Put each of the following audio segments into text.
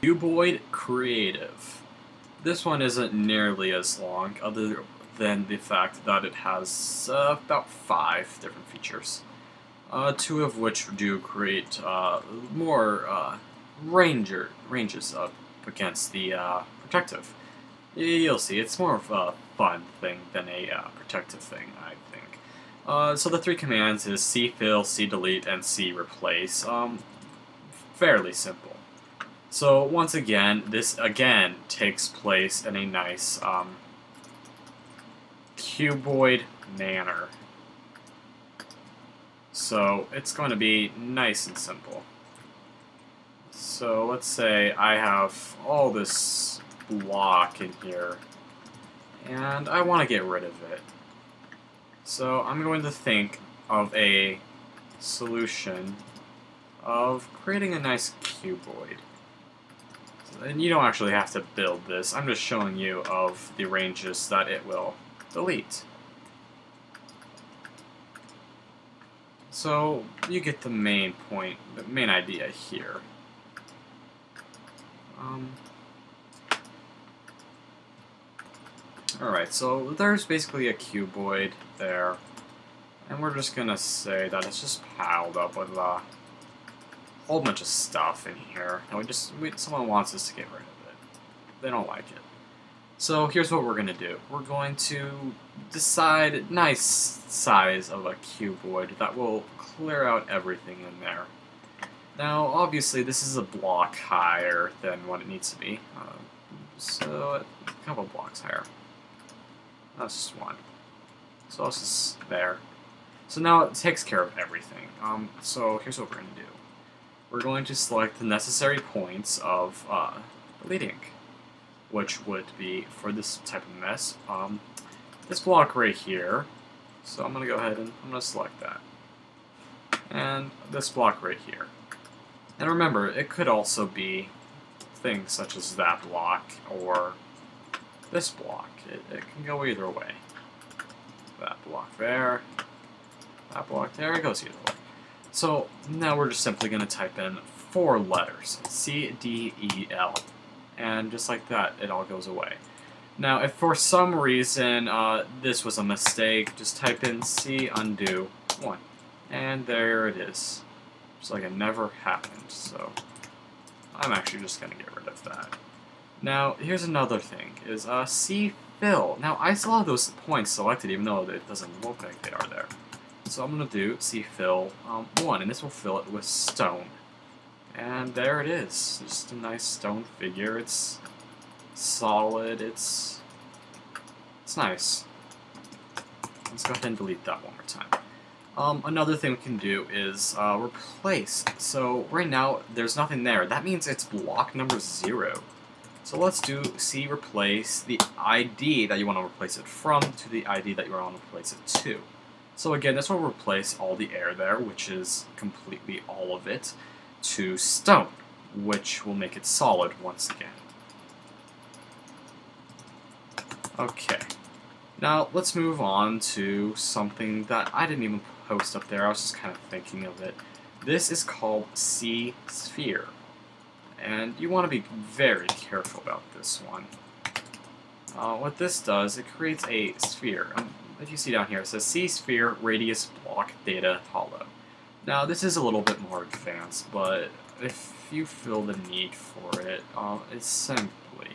Cuboid Creative. This one isn't nearly as long, other than the fact that it has about 5 different features. 2 of which do create more ranges up against the protective. You'll see, it's more of a fun thing than a protective thing, I think. So the 3 commands is cfill, cdelete, and creplace. Fairly simple. So once again, this again takes place in a nice cuboid manner. So it's going to be nice and simple. So let's say I have all this block in here, and I want to get rid of it. So I'm going to think of a solution of creating a nice cuboid. And you don't actually have to build this, I'm just showing you of the ranges that it will delete. So you get the main point, the main idea here. Alright, so there's basically a cuboid there, and we're just gonna say that it's just piled up with a whole bunch of stuff in here, and someone wants us to get rid of it. They don't like it. So here's what we're gonna do. We're going to decide a nice size of a cuboid that will clear out everything in there. Now, obviously, this is a block higher than what it needs to be, so a couple blocks higher. That's just one. So it's just there. So now it takes care of everything. So here's what we're going to do. We're going to select the necessary points of deleting, which would be, for this type of mess, this block right here. So I'm going to go ahead and I'm going to select that. And this block right here. And remember, it could also be things such as that block or this block. It can go either way. That block there, that block there, it goes either way. So now we're just simply going to type in 4 letters, C, D, E, L. And just like that, it all goes away. Now, if for some reason this was a mistake, just type in C undo 1. And there it is. Just like it never happened. So I'm actually just going to get rid of that. Now, here's another thing, is C fill. Now, I still have those points selected, even though it doesn't look like they are there. So I'm going to do C fill 1, and this will fill it with stone. And there it is. Just a nice stone figure. It's solid. It's nice. Let's go ahead and delete that one more time. Another thing we can do is replace. So right now, there's nothing there. That means it's block number 0. So let's do C replace the ID that you want to replace it from to the ID that you want to replace it to. So again, this will replace all the air there, which is completely all of it, to stone, which will make it solid once again. Okay. Now let's move on to something that I didn't even post up there. I was just kind of thinking of it. This is called C sphere. And you want to be very careful about this one. What this does, it creates a sphere. If you see down here, it says C sphere radius block data hollow. Now this is a little bit more advanced, but if you feel the need for it, it's simply,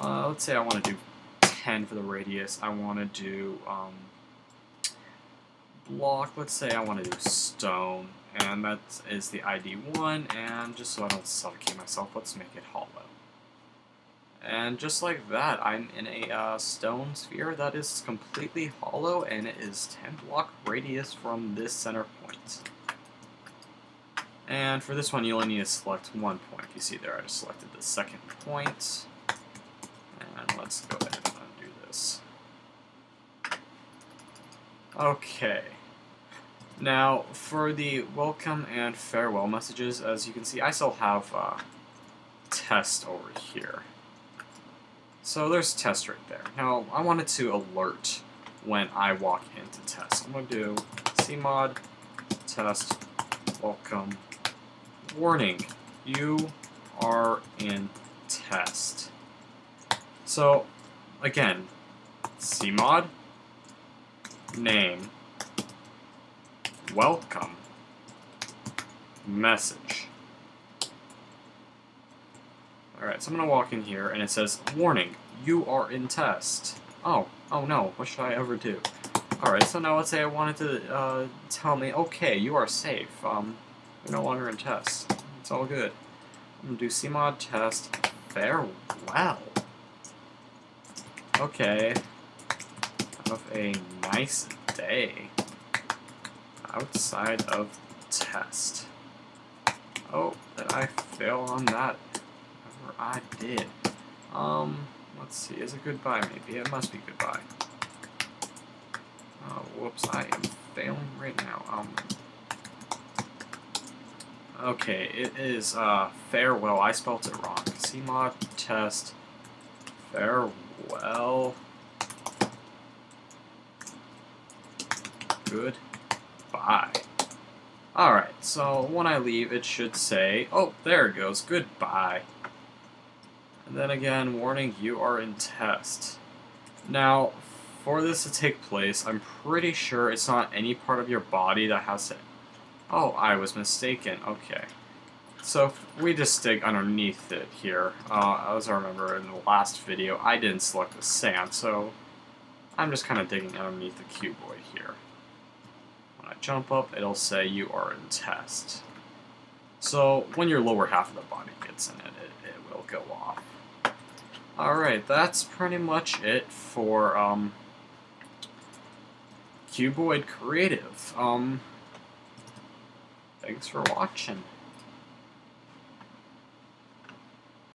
let's say I want to do 10 for the radius. I want to do block. Let's say I want to do stone. And that is the ID 1, and just so I don't suffocate myself, let's make it hollow. And just like that, I'm in a stone sphere that is completely hollow, and it is 10 block radius from this center point. And for this one, you only need to select 1 point. You see there, I just selected the second point. And let's go ahead and undo this. Okay. Now, for the welcome and farewell messages, as you can see, I still have test over here. So there's test right there. Now, I wanted to alert when I walk into test. I'm going to do cmod test welcome warning. You are in test. So, again, cmod, name, welcome, message. Alright, so I'm going to walk in here, and it says, warning, you are in test. Oh no, what should I ever do? Alright, so now let's say I wanted to tell me, okay, you are safe. You're no longer in test. It's all good. I'm going to do cmod test, farewell. Okay. Have a nice day outside of test. Oh, did I fail on that? Whatever I did. Let's see, is it goodbye maybe? It must be goodbye. Oh, whoops, I am failing right now. Okay, it is, farewell. I spelled it wrong. Cmod test, farewell. Goodbye. Alright, so when I leave, it should say, oh, there it goes, goodbye. And then again, warning, you are in test. Now, for this to take place, I'm pretty sure it's not any part of your body that has to... Oh, I was mistaken. Okay. So, if we just dig underneath it here. As I remember in the last video, I didn't select the sand, so I'm just kind of digging underneath the cuboid here. When I jump up, it'll say you are in test. So, when your lower half of the body gets in it, it will go off. Alright, that's pretty much it for, Cuboid Creative. Thanks for watching.